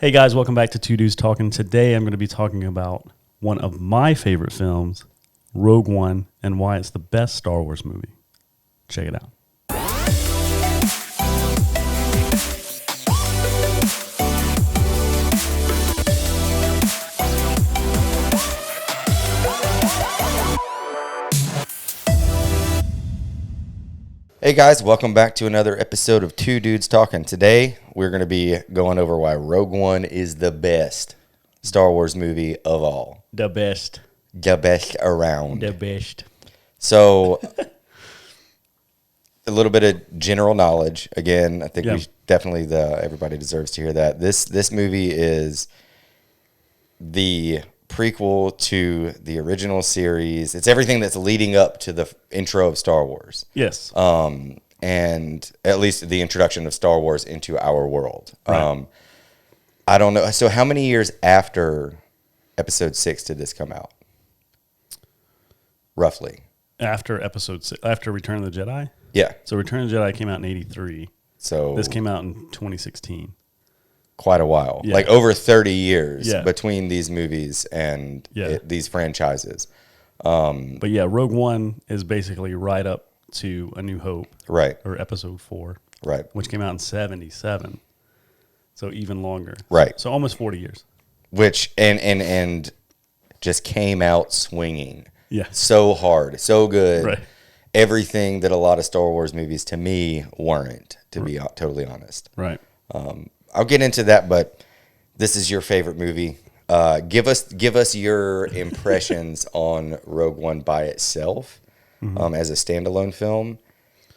Hey guys, welcome back to Two Dudes Talking. Today I'm going to be talking about one of my favorite films, Rogue One, and why it's the best Star Wars movie. Check it out. Hey guys, welcome back to another episode of Two Dudes Talking. Today, we're going to be going over why Rogue One is the best Star Wars movie of all. The best. The best around. The best. So, a little bit of general knowledge. Again, I think we definitely, everybody deserves to hear that. This movie is the prequel to the original series. It's everything that's leading up to the intro of Star Wars. Yes. And at least the introduction of Star Wars into our world. Right. I don't know. So how many years after Episode 6 did this come out? Roughly. After Episode 6, after Return of the Jedi? Yeah. So Return of the Jedi came out in 83. So this came out in 2016. Quite a while. Yeah. Like over 30 years Yeah. between these movies and these franchises. But yeah, Rogue One is basically right up to A New Hope. Right. Or Episode 4. Right. Which came out in 77. So even longer. Right. So almost 40 years. Which, and just came out swinging. Yeah. So hard. So good. Right. Everything that a lot of Star Wars movies, to me, weren't, to be totally honest. Right. I'll get into that, but this is your favorite movie. Give us your impressions on Rogue One by itself, as a standalone film,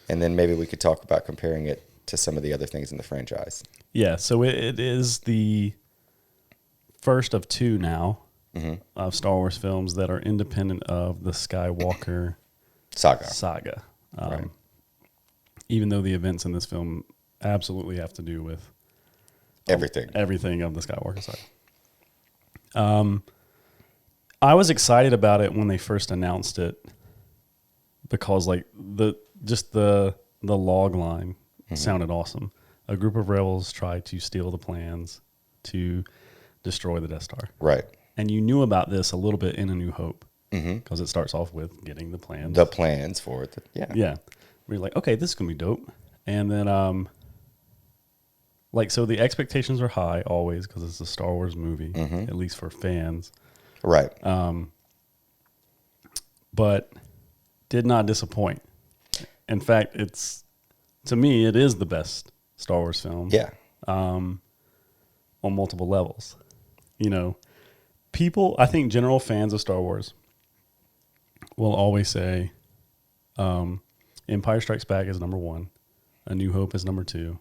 and then maybe we could talk about comparing it to some of the other things in the franchise. Yeah, so it is the first of two now of Star Wars films that are independent of the Skywalker saga. Right. Even though the events in this film absolutely have to do with everything of the Skywalker saga. I was excited about it when they first announced it because like the log line sounded awesome. A group of rebels tried to steal the plans to destroy the Death Star. Right. And you knew about this a little bit in A New Hope because it starts off with getting the plans. The plans for it. Yeah. Yeah. We're like, okay, this is going to be dope. And then, so the expectations are high always because it's a Star Wars movie, at least for fans. Right. But did not disappoint. In fact, to me, it is the best Star Wars film. Yeah. On multiple levels. You know, I think general fans of Star Wars will always say Empire Strikes Back is number 1. A New Hope is number 2.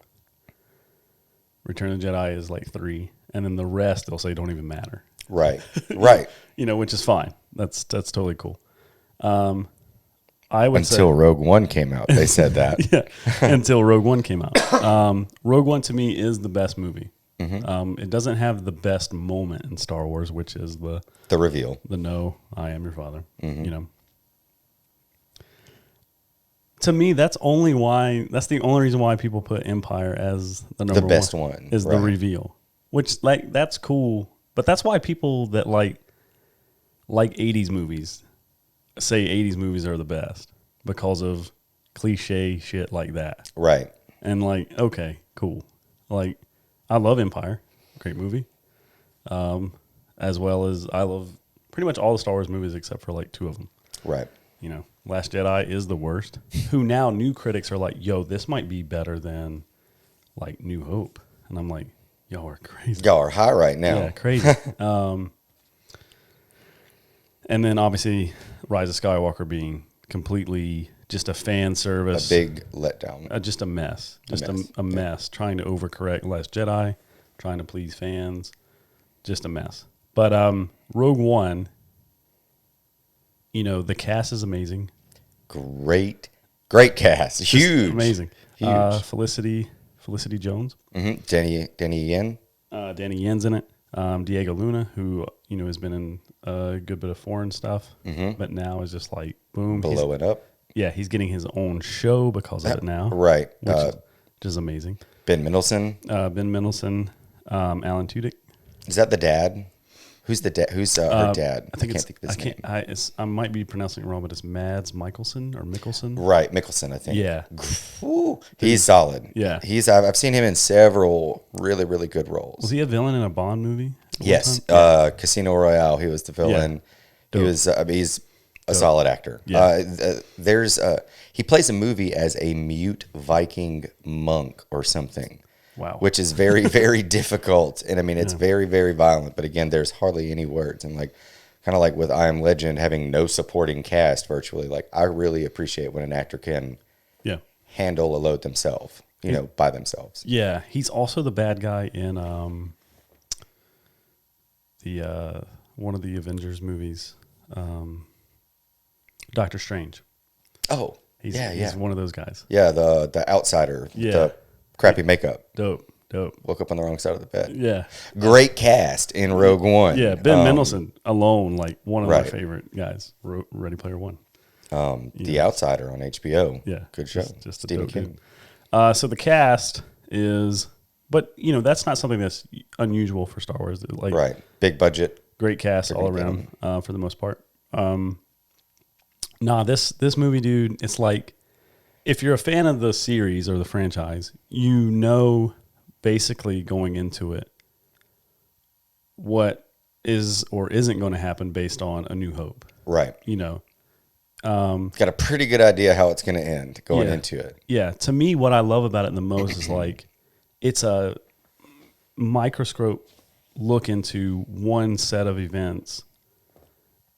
Return of the Jedi is like 3. And then the rest they'll say don't even matter. Right. Right. You know, which is fine. That's totally cool. I would until Rogue One came out, they said that. Yeah, until Rogue One came out. Rogue One to me is the best movie. It doesn't have the best moment in Star Wars, which is the reveal. No, I am your father. You know, to me, that's the only reason why people put Empire as the number the best one is the reveal, which that's cool. But that's why people that like 80s movies say 80s movies are the best because of cliche shit like that. Right. And like, okay, cool. Like, I love Empire, great movie. As well as I love pretty much all the Star Wars movies except for like 2 of them. Right. You know, Last Jedi is the worst. Who now new critics are like, yo, this might be better than like New Hope. And I'm like, y'all are crazy. Y'all are high right now. Yeah, crazy. And then obviously Rise of Skywalker being completely just a fan service. A big letdown. Just a mess. Just a mess. Trying to overcorrect Last Jedi, trying to please fans. Just a mess. But Rogue One, you know, the cast is amazing. Great cast. Huge. Amazing. Huge. Felicity Jones. Danny Yen. Danny Yen's in it. Diego Luna, who, you know, has been in a good bit of foreign stuff, but now is just like, boom. Blowing up. Yeah, he's getting his own show because of it now. Right. Which is amazing. Ben Mendelsohn. Alan Tudyk. Is that the dad? Who's the dad? Who's her dad? I can't think of his name. I might be pronouncing it wrong, but it's Mads Mikkelsen or Mikkelsen. Right, Mikkelsen, I think. Yeah. Ooh, he's solid. Yeah. I've seen him in several really, really good roles. Was he a villain in a Bond movie? Yes. Casino Royale, he was the villain. Yeah. He was, he's a solid actor. Yeah. He plays a movie as a mute Viking monk or something. Wow. Which is very, very difficult. And I mean, it's very, very violent. But again, there's hardly any words. And like, kind of like with I Am Legend having no supporting cast virtually, like I really appreciate when an actor can handle a load themselves, by themselves. Yeah. He's also the bad guy in the one of the Avengers movies, Doctor Strange. Oh, he's one of those guys. Yeah, the outsider. Yeah. The crappy makeup. Dope. Woke up on the wrong side of the bed. Yeah. Great cast in Rogue One. Yeah, Ben Mendelsohn alone, like one of my favorite guys. Ready Player One. The Outsider on HBO. Yeah. Good show. Just Stephen King. So the cast is, but that's not something that's unusual for Star Wars. Like, right. Big budget. Great cast all around for the most part. This movie, dude, it's like, if you're a fan of the series or the franchise, basically going into it what is or isn't going to happen based on A New Hope. Right. Got a pretty good idea how it's going to end going into it. Yeah. To me, what I love about it the most is like, it's a microscope look into one set of events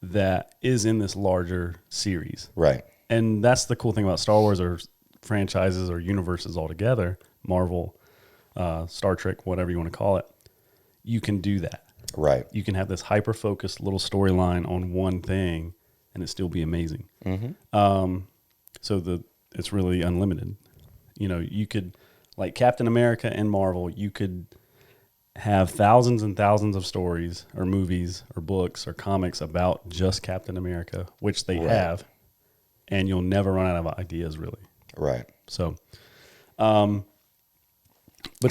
that is in this larger series. Right. And that's the cool thing about Star Wars or franchises or universes altogether, Marvel, Star Trek, whatever you want to call it. You can do that. Right. You can have this hyper-focused little storyline on one thing and it still be amazing. Mm-hmm. It's really unlimited. You could, like Captain America and Marvel, you could have thousands and thousands of stories or movies or books or comics about just Captain America, which they have, and you'll never run out of ideas, really. Right. So, but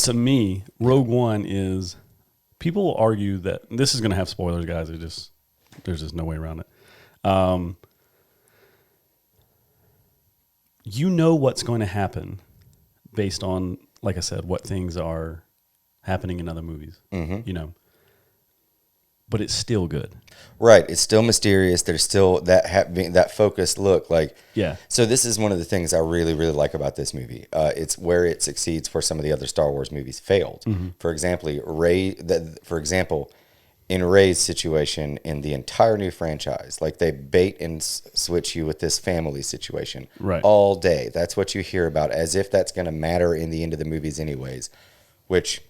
to me, Rogue One is, people will argue that this is going to have spoilers, guys. There's just no way around it. What's going to happen based on, like I said, what things are happening in other movies, but it's still good. Right. It's still mysterious. There's still that focused look. Like, yeah. So this is one of the things I really, really like about this movie. It's where it succeeds where some of the other Star Wars movies failed. Mm-hmm. For example, in Rey's situation in the entire new franchise, like they bait and switch you with this family situation all day. That's what you hear about, as if that's going to matter in the end of the movies anyways, which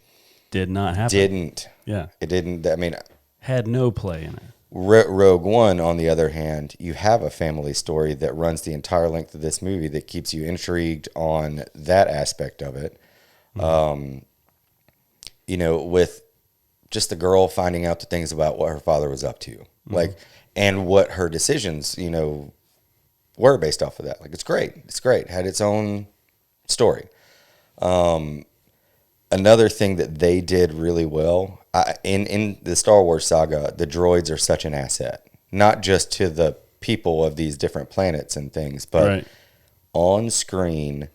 did not happen. Didn't. Yeah. It didn't. I mean, had no play in it. Rogue One, on the other hand, you have a family story that runs the entire length of this movie that keeps you intrigued on that aspect of it. Mm-hmm. With just the girl finding out the things about what her father was up to, like, and what her decisions, were based off of that. Like, it's great. It's great. Had its own story. Another thing that they did really well, in the Star Wars saga, the droids are such an asset, not just to the people of these different planets and things, but on screen,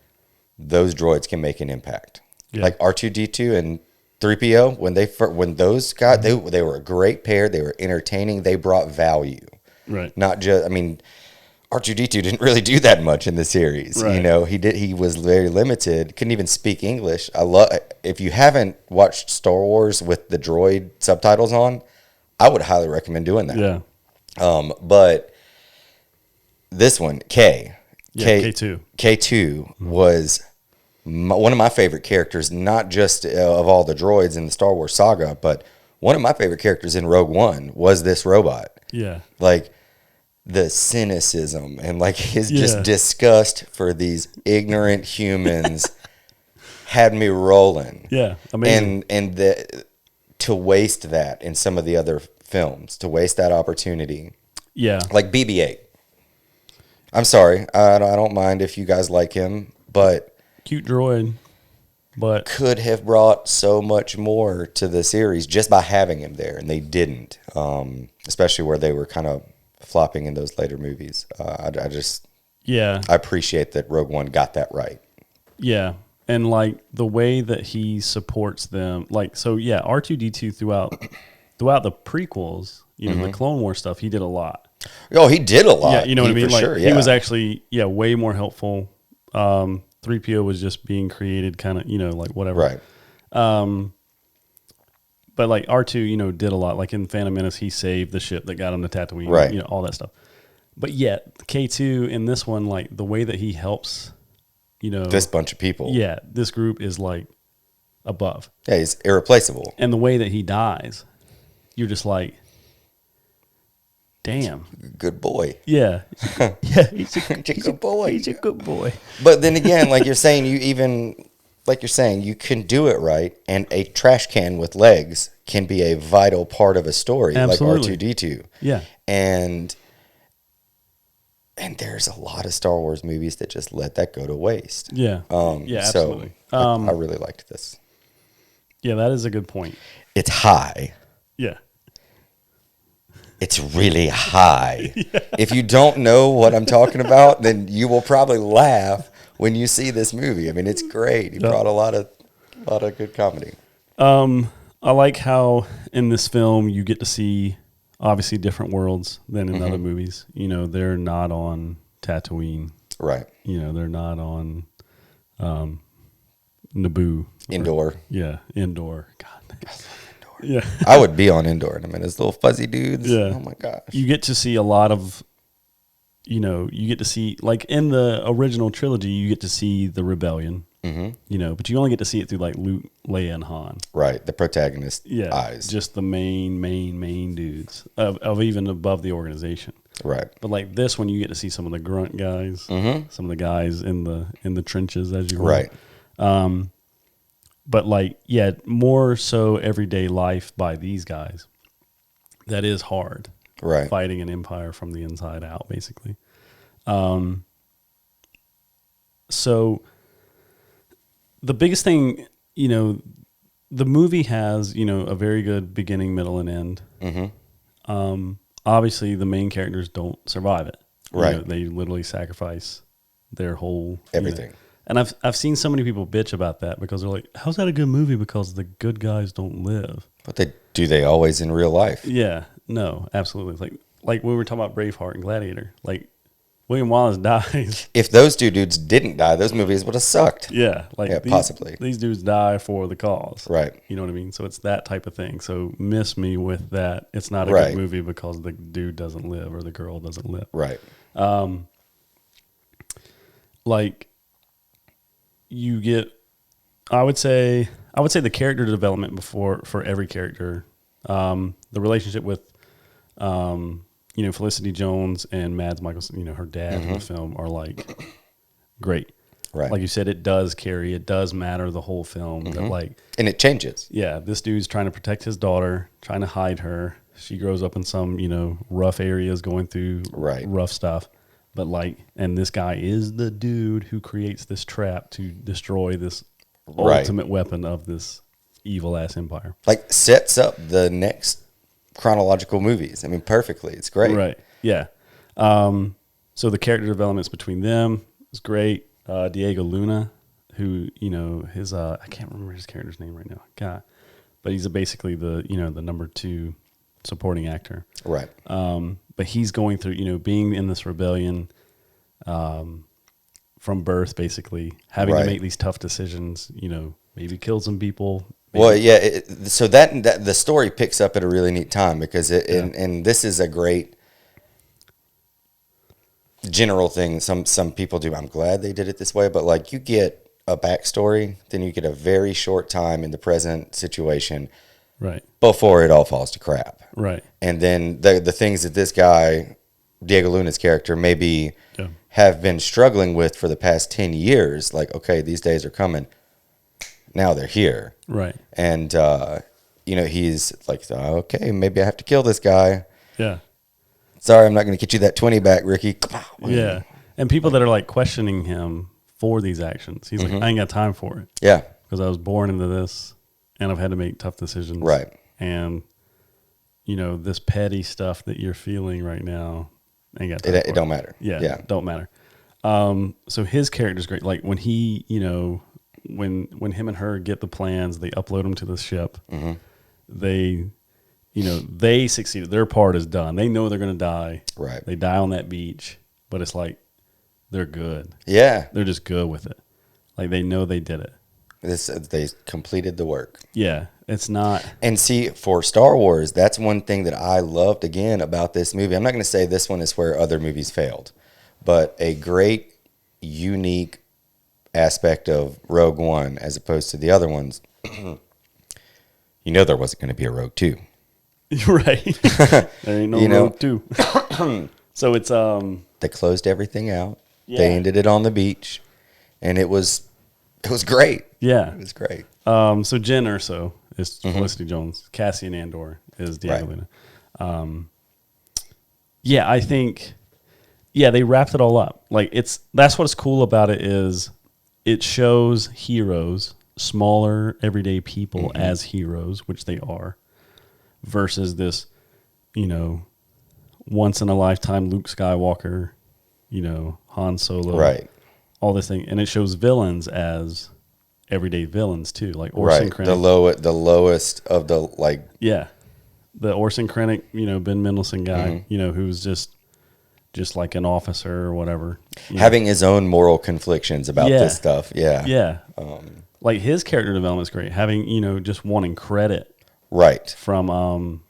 those droids can make an impact. Yeah. Like R2-D2 and 3PO, when those got, they were a great pair. They were entertaining. They brought value. Right. Not just, R2-D2 didn't really do that much in the series. Right. He was very limited. Couldn't even speak English. If you haven't watched Star Wars with the droid subtitles on, I would highly recommend doing that. Yeah. But this one, K2. K2 was one of my favorite characters, not just of all the droids in the Star Wars saga, but one of my favorite characters in Rogue One was this robot. Yeah. Like, the cynicism and like his just disgust for these ignorant humans had me rolling. Yeah, amazing. And to waste that in some of the other films, to waste that opportunity. Yeah. Like BB-8. I'm sorry, I don't mind if you guys like him, but cute droid. but could have brought so much more to the series just by having him there, and they didn't. Especially where they were kind of flopping in those later movies. I appreciate that Rogue One got that right. Yeah, and like the way that he supports them, like R2-D2 throughout the prequels, the Clone Wars stuff, he did a lot. Oh, he did a lot. Yeah, you know what I mean? Like, sure, yeah. He was actually, way more helpful. 3PO was just being created kind of, like whatever. Right. But like R2, did a lot. Like in Phantom Menace, he saved the ship that got him to Tatooine. Right. All that stuff. But yet, K2 in this one, like the way that he helps, this bunch of people. Yeah, this group is like above. Yeah, he's irreplaceable. And the way that he dies, you're just like, damn. Good boy. Yeah. Yeah, he's a good boy. He's a good boy. But then again, like you're saying, you can do it right, and a trash can with legs can be a vital part of a story. Absolutely. Like R2-D2. Yeah. And there's a lot of Star Wars movies that just let that go to waste. Yeah. Absolutely. So I really liked this. Yeah, that is a good point. It's high. Yeah. It's really high. Yeah. If you don't know what I'm talking about, then you will probably laugh when you see this movie. I mean, it's great. He brought a lot of good comedy. I like how in this film you get to see obviously different worlds than in other movies. They're not on Tatooine. Right. They're not on Naboo. Endor. Endor. God. Yeah. I would be on Endor in a minute. Those little fuzzy dudes. Yeah. Oh my gosh. You get to see a lot of, like in the original trilogy, you get to see the rebellion, but you only get to see it through like Luke, Leia, and Han. Right. The protagonist eyes. Just the main dudes of even above the organization. Right. But like this one, you get to see some of the grunt guys, some of the guys in the trenches, as you will. Right. But like, more so everyday life by these guys. That is hard. Right. Fighting an empire from the inside out, basically. So the biggest thing, the movie has, a very good beginning, middle, and end. Obviously, the main characters don't survive it. Right. They literally sacrifice their whole everything. And I've seen so many people bitch about that because they're like, how's that a good movie? Because the good guys don't live. But they always in real life? Yeah, no, absolutely. Like we were talking about Braveheart and Gladiator. Like William Wallace dies. If those two dudes didn't die, those movies would have sucked. Yeah, possibly. These dudes die for the cause. Right. You know what I mean? So it's that type of thing. So miss me with that. It's not a good movie because the dude doesn't live or the girl doesn't live. Right. Like you get, I would say the character development for every character, the relationship with, Felicity Jones and Mads Mikkelsen, her dad in the film are like great. Right. Like you said, it does matter the whole film. That and it changes. Yeah, this dude's trying to protect his daughter, trying to hide her. She grows up in some, rough areas, going through rough stuff. But and this guy is the dude who creates this trap to destroy this ultimate weapon of this evil ass empire. Like sets up the next chronological movies. I mean, perfectly. It's great. Right. Yeah. So the character developments between them is great. Diego Luna, who, his, I can't remember his character's name right now. God. But he's basically the, the number 2 supporting actor. Right. But he's going through, being in this rebellion from birth, basically, having to make these tough decisions, maybe kill some people. Well, yeah. So that the story picks up at a really neat time because and this is a great general thing. Some people do. I'm glad they did it this way, but you get a backstory, then you get a very short time in the present situation. Right. Before it all falls to crap. Right. And then the things that this guy, Diego Luna's character, maybe have been struggling with for the past 10 years. Like, okay, these days are coming. Now they're here. Right. And, he's like, okay, maybe I have to kill this guy. Yeah. Sorry, I'm not going to get you that 20 back, Ricky. Yeah. And people that are questioning him for these actions. He's like, I ain't got time for it. Yeah. because I was born into this, and I've had to make tough decisions. Right. And, this petty stuff that you're feeling right now ain't got time It don't matter. Yeah. Don't matter. So his character's great. Like when he, when him and her get the plans, they upload them to the ship. Mm-hmm. They succeeded. Their part is done. They know they're going to die. Right. They die on that beach, but it's like they're good. Yeah. They're just good with it. Like they know they did it. They completed the work. Yeah. It's not. And see, for Star Wars, that's one thing that I loved again about this movie. I'm not going to say this one is where other movies failed, but a great, unique aspect of Rogue One as opposed to the other ones, there wasn't going to be a Rogue 2. Right. There ain't no Rogue 2. So it's they closed everything out. Yeah. They ended it on the beach, and it was great. Yeah. It was great. So Jen Erso is Felicity Jones. Cassian Andor is Diego Luna. Yeah, I think they wrapped it all up. Like that's what's cool about it is it shows heroes, smaller everyday people as heroes, which they are, versus this, once in a lifetime Luke Skywalker, Han Solo, right? All this thing, and it shows villains as everyday villains too, like Orson Krennic, the lowest of the the Orson Krennic, Ben Mendelsohn guy, who's just like an officer or whatever, having his own moral conflictions about this stuff. Yeah. Like his character development is great. Having just wanting credit, right, from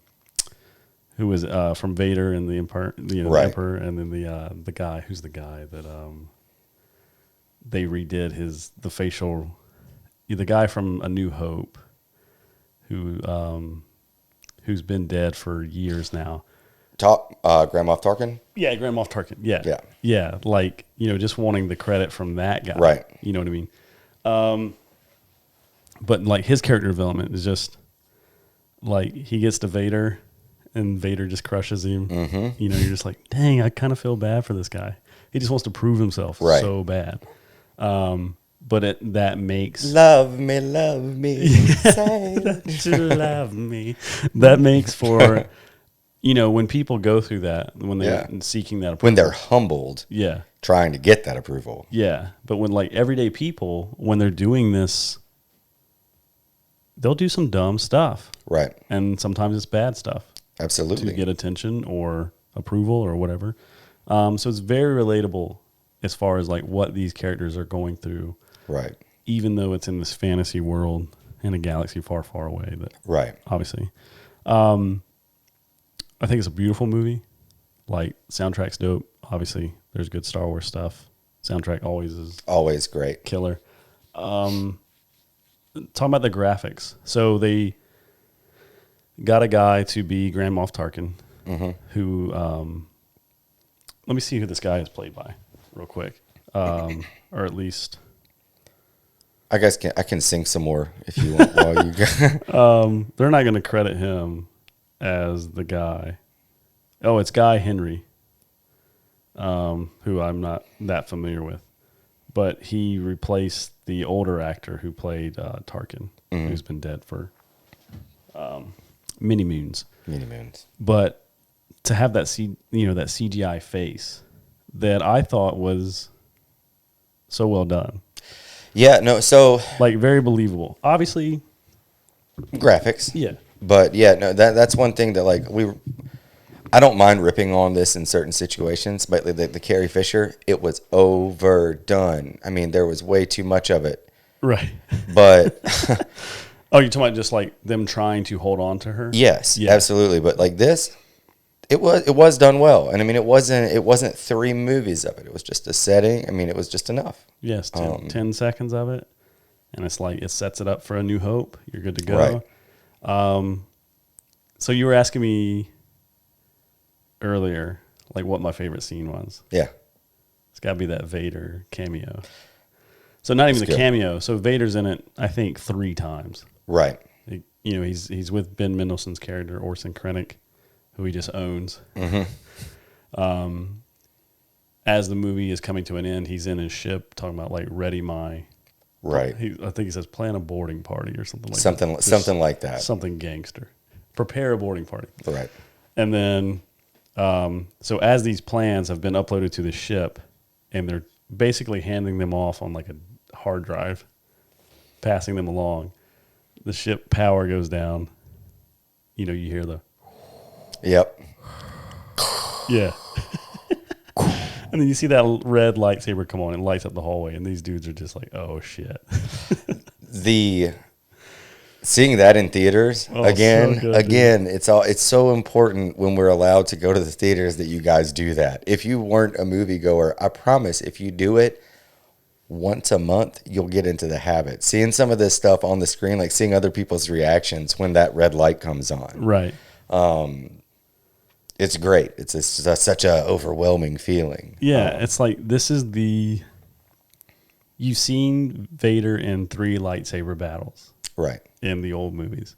who was from Vader and the Empire, the Emperor, and then the guy who's the guy that they redid the facial, the guy from A New Hope, who's been dead for years now. Grand Moff Tarkin? Yeah, Grand Moff Tarkin. Yeah. Yeah. Like, just wanting the credit from that guy. Right. You know what I mean? But like his character development is just like he gets to Vader and Vader just crushes him. Mm-hmm. You're just like, dang, I kind of feel bad for this guy. He just wants to prove himself so bad. But that makes love me, say that you love me. That makes for when people go through that, when they're seeking that approval, when they're humbled, trying to get that approval, But when like everyday people, when they're doing this, they'll do some dumb stuff, right? And sometimes it's bad stuff, absolutely, to get attention or approval or whatever. So it's very relatable as far as like what these characters are going through. Right. Even though it's in this fantasy world in a galaxy far, far away. But right. Obviously. I think it's a beautiful movie. Like, soundtrack's dope. Obviously, there's good Star Wars stuff. Soundtrack always great. Killer. Talking about the graphics. So they got a guy to be Grand Moff Tarkin, who, let me see who this guy is played by real quick. Or at least... I guess I can sing some more if you want while you go. They're not going to credit him as the guy. Oh, it's Guy Henry, who I'm not that familiar with. But he replaced the older actor who played Tarkin, who's been dead for many moons. Many moons. But to have that that CGI face that I thought was so well done. Yeah, no, so... Like, very believable. Obviously... graphics. Yeah. But, no, that's one thing that, like, I don't mind ripping on this in certain situations, but the Carrie Fisher, it was overdone. I mean, there was way too much of it. Right. But... oh, you're talking about just, like, them trying to hold on to her? Yes, absolutely. But, like, this... It was done well, and I mean it wasn't 3 movies of it. It was just a setting. I mean, it was just enough. Yes, 10 seconds of it, and it's like it sets it up for A New Hope. You're good to go. Right. So you were asking me earlier, like what my favorite scene was. Yeah, it's got to be that Vader cameo. So not even the cameo. So Vader's in it, I think 3 times. Right. He's with Ben Mendelsohn's character Orson Krennic, who he just owns. As the movie is coming to an end, he's in his ship talking about like ready my Right. I think he says plan a boarding party or something like something that. something like that. Something gangster. Prepare a boarding party. Right. And then, so as these plans have been uploaded to the ship, and they're basically handing them off on like a hard drive, passing them along, the ship power goes down. You know, you hear the. Yep. Yeah. And then you see that red lightsaber come on and lights up the hallway, and these dudes are just like, "Oh shit!" Seeing that in theaters again, so good, it's so important when we're allowed to go to the theaters that you guys do that. If you weren't a moviegoer, I promise, if you do it once a month, you'll get into the habit. Seeing some of this stuff on the screen, like seeing other people's reactions when that red light comes on, right? It's great. It's such a overwhelming feeling. Yeah, it's like this is you've seen Vader in 3 lightsaber battles, right? In the old movies,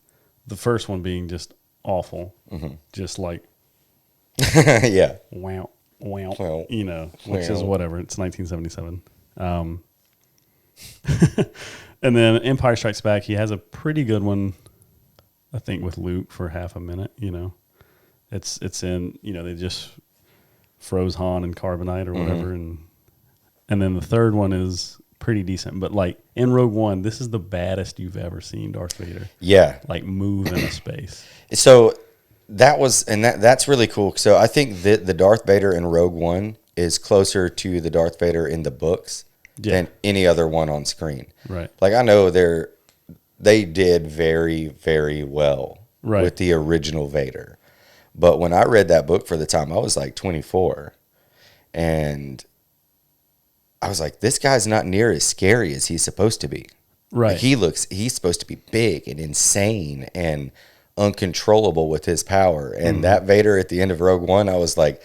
the first one being just awful, just like yeah, wow, well, you know, which is whatever. It's 1977. And then Empire Strikes Back, he has a pretty good one, I think, with Luke for half a minute. You know, it's in, you know, they just froze Han in carbonite or whatever, and then the third one is pretty decent. But like in Rogue One, this is the baddest you've ever seen Darth Vader. Yeah, like move in a space. So that's really cool. So I think that the Darth Vader in Rogue One is closer to the Darth Vader in the books than any other one on screen. Right. Like I know they did very, very well with the original Vader. But when I read that book for the time, I was like 24. And I was like, this guy's not near as scary as he's supposed to be. Right. Like he's supposed to be big and insane and uncontrollable with his power. And that Vader at the end of Rogue One, I was like,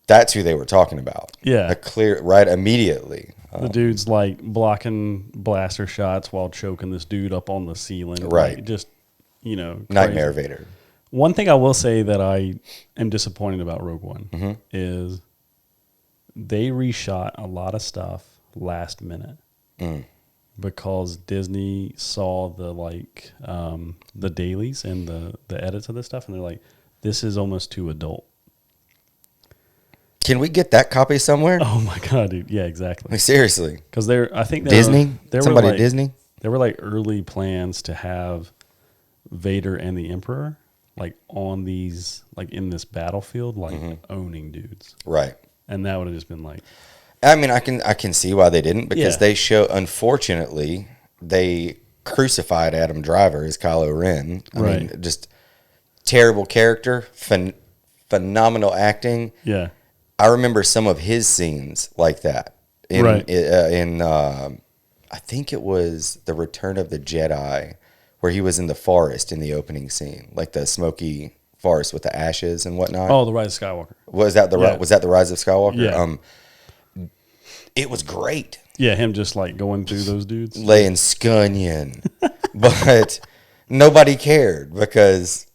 that's who they were talking about. Yeah. Right immediately. The dude's like blocking blaster shots while choking this dude up on the ceiling. Right. Like, just, you know, crazy. Nightmare Vader. One thing I will say that I am disappointed about Rogue One is they reshot a lot of stuff last minute because Disney saw the dailies and the edits of this stuff, and they're like, this is almost too adult. Can we get that copy somewhere? Oh my god, dude! Yeah, exactly. Like, seriously, because I think Disney. Somebody at Disney. There were like early plans to have Vader and the Emperor like on these, like in this battlefield, like owning dudes. Right. And that would have just been like, I mean, I can see why they didn't, because they unfortunately, they crucified Adam Driver as Kylo Ren. I mean, just terrible character, phenomenal acting. Yeah. I remember some of his scenes like that in I think it was The Return of the Jedi, where he was in the forest in the opening scene, like the smoky forest with the ashes and whatnot. Oh, The Rise of Skywalker. Was that the Rise of Skywalker? Yeah. It was great. Yeah, him just like going through those dudes, laying scunion, but nobody cared because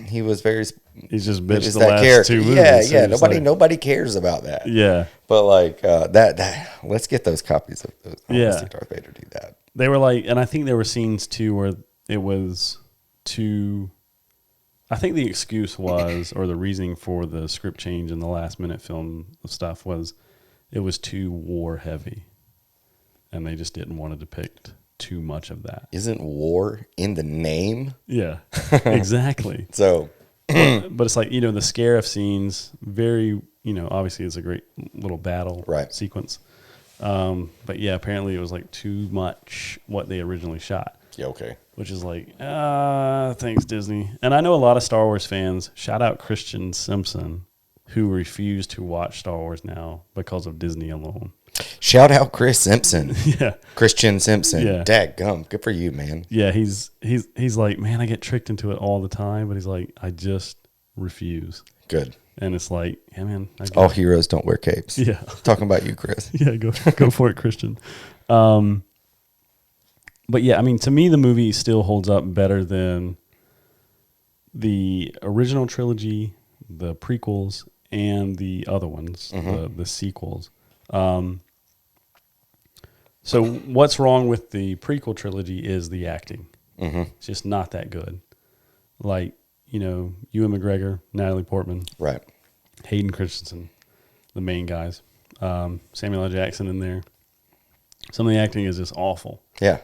he was very. He's just bitched the last 2 movies. Yeah, so nobody cares about that. Yeah, but like that. Let's get those copies of those. Yeah, Darth Vader do that. They were like, and I think there were scenes too where it was too. I think the excuse was, or the reasoning for the script change in the last minute film stuff was, it was too war heavy, and they just didn't want to depict too much of that. Isn't war in the name? Yeah, exactly. So. But it's like, you know, the Scarif scenes, very, you know, obviously it's a great little battle sequence. But yeah, apparently it was like too much what they originally shot. Yeah, okay. Which is like, thanks, Disney. And I know a lot of Star Wars fans, shout out Christian Simpson, who refuse to watch Star Wars now because of Disney alone. Shout out Chris Simpson. Yeah. Christian Simpson. Yeah. Dadgum. Good for you, man. Yeah, he's like, man, I get tricked into it all the time, but he's like, I just refuse. Good. And it's like, yeah, man. All heroes don't wear capes. Yeah. Talking about you, Chris. Yeah, go for it, Christian. But yeah, I mean, to me, the movie still holds up better than the original trilogy, the prequels, and the other ones, the sequels. So what's wrong with the prequel trilogy is the acting. Mm-hmm. It's just not that good. Like, Ewan McGregor, Natalie Portman, Right. Hayden Christensen, the main guys. Samuel L. Jackson in there. Some of the acting is just awful. Yeah.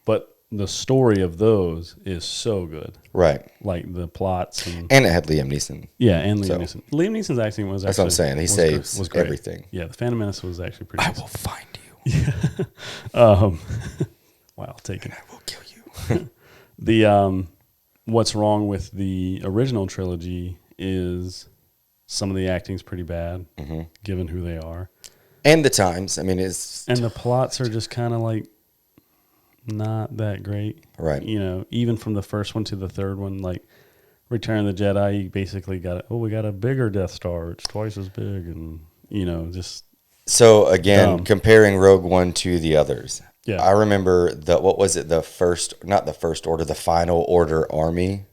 But the story of those is so good. Right. Like the plots. And it had Liam Neeson. Yeah, and Liam Neeson. Liam Neeson's acting was actually... That's what I'm saying. He saves everything. Yeah, The Phantom Menace was actually pretty good. I will find you. Yeah. Wow, take it. And I will kill you. The what's wrong with the original trilogy is some of the acting's pretty bad, given who they are. And the times. I mean, it's... And the plots are just kind of like not that great. Right. Even from the first one to the third one, like Return of the Jedi, you basically we got a bigger Death Star. It's twice as big. And, just... So, again, comparing Rogue One to the others. Yeah. I remember the Final Order Army.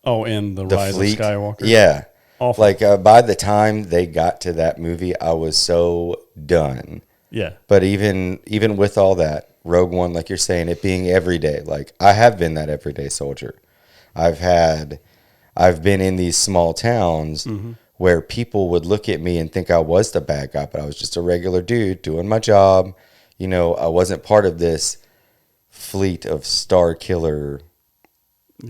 Oh, and the Rise fleet. of Skywalker. Yeah. Awful. Like, by the time they got to that movie, I was so done. Yeah. But even with all that, Rogue One, like you're saying, it being everyday, like I have been that everyday soldier. I've been in these small towns where people would look at me and think I was the bad guy, but I was just a regular dude doing my job. I wasn't part of this fleet of Star Killer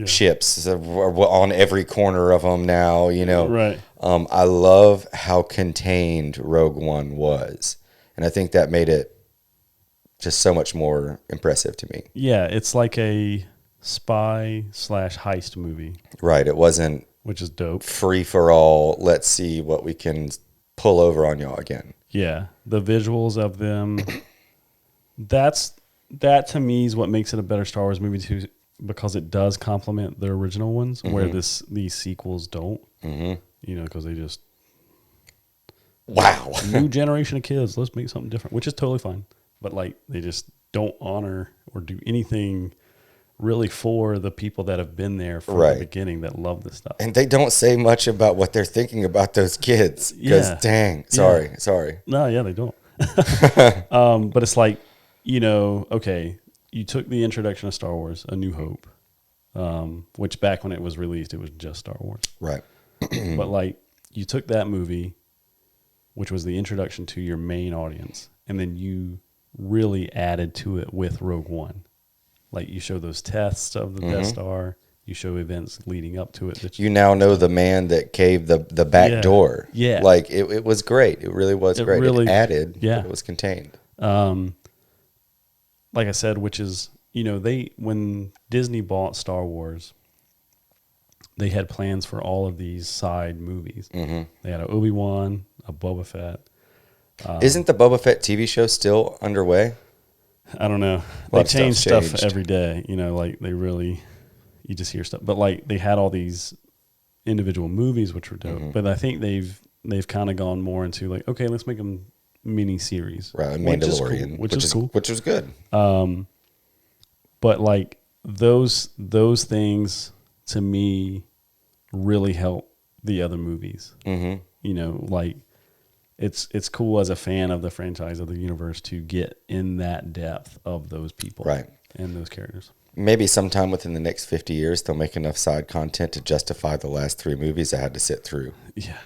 ships on every corner of them now, Right. I love how contained Rogue One was. And I think that made it just so much more impressive to me. Yeah, it's like a spy/heist movie. Right. It wasn't... Which is dope. Free for all. Let's see what we can pull over on y'all again. Yeah. The visuals of them. That to me is what makes it a better Star Wars movie too, because it does complement the original ones, where these sequels don't. Because they just... Wow. New generation of kids. Let's make something different, which is totally fine. But like they just don't honor or do anything really for the people that have been there from the beginning that love this stuff. And they don't say much about what they're thinking about those kids. Because dang, sorry. No, yeah, they don't. But it's like, okay, you took the introduction of Star Wars, A New Hope, which back when it was released, it was just Star Wars. Right. But like you took that movie, which was the introduction to your main audience, and then you really added to it with Rogue One. Like you show those tests of the Death Star, you show events leading up to it. That you now know the man that caved the back door. Yeah. Like it was great. It really was great. It added, but it was contained. Like I said, which is, when Disney bought Star Wars, they had plans for all of these side movies. They had an Obi-Wan, a Boba Fett. Isn't the Boba Fett TV show still underway? I don't know. They change stuff every day. Like they really, you just hear stuff. But like they had all these individual movies, which were dope. But I think they've kind of gone more into like, okay, let's make them mini series. Right, Mandalorian, which is cool. Which was good. But like those things to me really help the other movies. Like it's cool as a fan of the franchise, of the universe, to get in that depth of those people, right, and those characters. Maybe sometime within the next 50 years, they'll make enough side content to justify the last 3 movies I had to sit through. Yeah.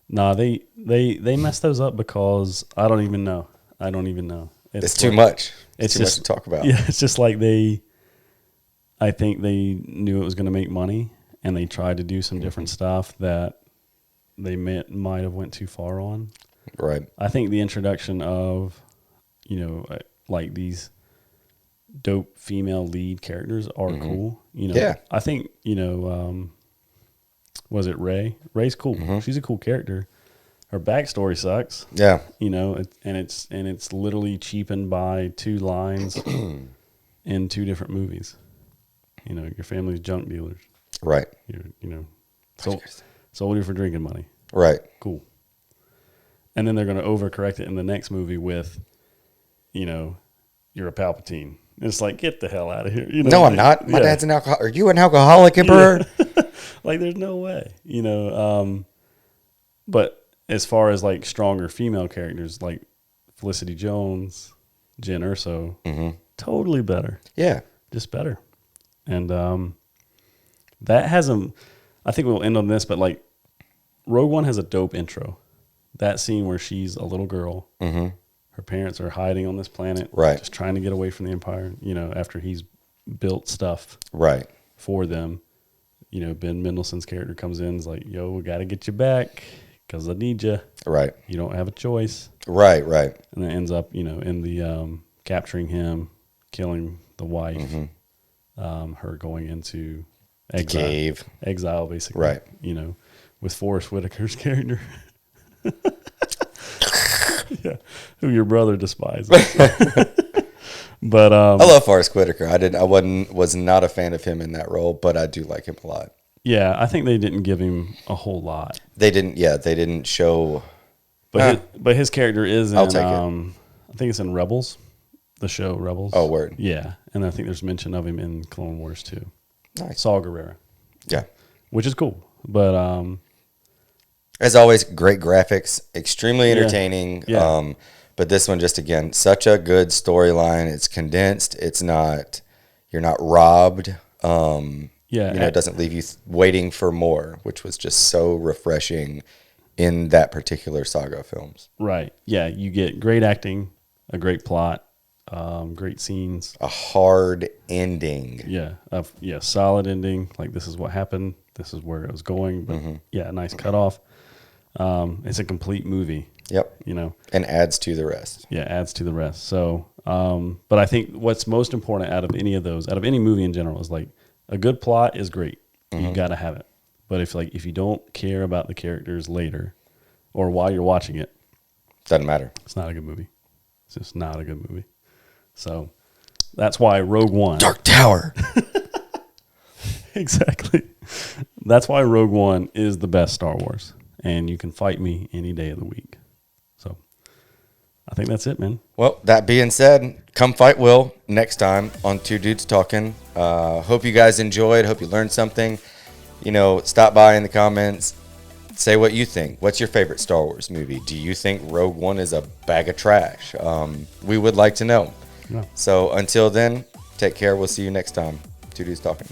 Nah, they messed those up because I don't even know. It's too much. It's too much to talk about. Yeah, it's just like I think they knew it was going to make money, and they tried to do some different stuff that they might have went too far on. Right. I think the introduction of, like these dope female lead characters are cool. Yeah. I think, was it Rey? Rey's cool. She's a cool character. Her backstory sucks. Yeah. And it's literally cheapened by 2 lines in 2 different movies. Your family's junk dealers. Right. Sold you for drinking money. Right. Cool. And then they're going to overcorrect it in the next movie with, you're a Palpatine. It's like, get the hell out of here. No, I'm not. My dad's an alcoholic. Are you an alcoholic, Emperor? Yeah. Like, there's no way. But as far as like stronger female characters, like Felicity Jones, Jen Erso, Mm-hmm. totally better. Yeah. Just better. And that has I think we'll end on this, but like Rogue One has a dope intro. That scene where she's a little girl, Mm-hmm. her parents are hiding on this planet, Right. just trying to get away from the Empire, you know, after he's built stuff Right. for them. You know, Ben Mendelsohn's character comes in and is like, yo, we got to get you back because I need you. Right. You don't have a choice. Right. Right. And then ends up, you know, in the capturing him, killing the wife, Mm-hmm. her going into The exile. cave. Exile, basically. Right. You know, with Forrest Whitaker's character. Yeah, who your brother despises. But I love Forrest Whitaker. Was not a fan of him in that role, but I do like him a lot. yeah, I think they didn't give him a whole lot. They didn't show. But his character is in, I'll take it. I think it's in Rebels, the show Rebels. Oh, word. Yeah, and I think there's mention of him in Clone Wars too. Nice. Saul Guerrero. Yeah. Which is cool. But as always, great graphics, extremely entertaining. Yeah. But this one, just again, such a good storyline. It's condensed. It's not, you're not robbed. It doesn't leave you waiting for more, which was just so refreshing in that particular saga of films. Right. Yeah, you get great acting, a great plot, great scenes, a hard ending. Yeah, solid ending. Like, this is what happened. This is where it was going. But yeah, a nice cutoff. It's a complete movie. Yep. You know, and adds to the rest. Yeah, adds to the rest. So, but I think what's most important out of any of those, out of any movie in general, is like a good plot is great. You got to have it. But if you don't care about the characters later or while you're watching it, doesn't matter. It's not a good movie. It's just not a good movie. So that's why Rogue One. Dark Tower. Exactly. That's why Rogue One is the best Star Wars. And you can fight me any day of the week. So I think that's it, man. Well, that being said, come fight Will next time on Two Dudes Talking. Hope you guys enjoyed. Hope you learned something. You know, stop by in the comments. Say what you think. What's your favorite Star Wars movie? Do you think Rogue One is a bag of trash? We would like to know. Yeah. So until then, take care. We'll see you next time. Two Dudes Talking.